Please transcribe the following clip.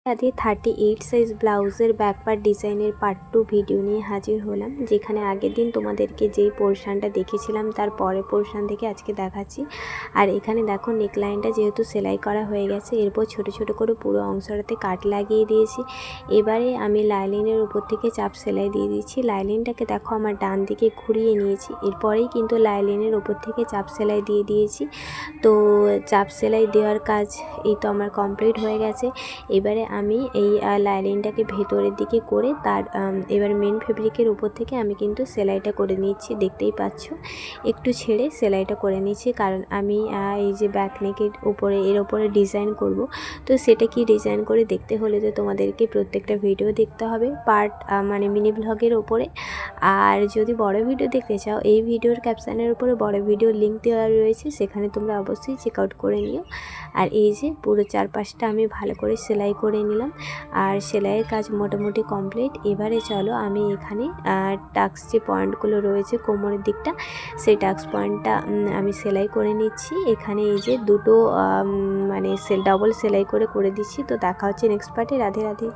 আজকে 38 সাইজ ব্লাউজের back part ডিজাইনের পার্ট 2 ভিডিও নিয়ে হাজির হলাম, যেখানে আগের দিন তোমাদেরকে যেই পোর্শনটা দেখেছিলাম তার পরের পোর্শন থেকে আজকে দেখাচ্ছি। আর এখানে দেখো নেকলাইনটা যেহেতু সেলাই করা হয়ে গেছে, এরপর ছোট ছোট করে পুরো অংশটাতে কাট লাগিয়ে দিয়েছি। এবারে আমি লাইলিনের উপর থেকে চাপ সেলাই দিয়ে দিচ্ছি। লাইলিনটাকে দেখো আমার ডান দিকে ঘুরিয়ে নিয়েছি, এরপরেই কিন্তু লাইলিনের উপর থেকে চাপ সেলাই দিয়ে দিয়েছি। তো চাপ সেলাই দেওয়ার কাজ এই তো আমার কমপ্লিট হয়ে গেছে। এবারে আমি এই লাইনিংটাকে ভেতরের দিকে করে তার এবার মেন ফেব্রিকের উপর থেকে আমি কিন্তু সেলাইটা করে নিচ্ছি। দেখতেই পাচ্ছ একটু ছেড়ে সেলাইটা করে নিচ্ছি, কারণ আমি এই যে ব্যাক নেকের উপরে এর উপরে ডিজাইন করব। তো সেটা কি ডিজাইন করে দেখতে হলে তো তোমাদেরকে প্রত্যেকটা ভিডিও দেখতে হবে পার্ট মানে মিনি ব্লগের ওপরে। আর যদি বড় ভিডিও দেখতে চাও, এই ভিডিওর ক্যাপশনের উপরে বড় ভিডিও লিঙ্ক দেওয়া রয়েছে, সেখানে তোমরা অবশ্যই চেক আউট করে নিও। আর এই যে পুরো চারপাশটা আমি ভালো করে সেলাই করে নিলাম, আর সেলাইয়ের কাজ মোটামুটি কমপ্লিট। এবারে চলো আমি এখানে টাক্স যে পয়েন্টগুলো রয়েছে কোমরের দিকটা, সেই টাক্স পয়েন্টটা আমি সেলাই করে নিচ্ছি। এখানে এই যে দুটো মানে ডাবল সেলাই করে দিচ্ছি। তো দেখা হচ্ছে নেক্সট পার্টে। রাধে রাধে।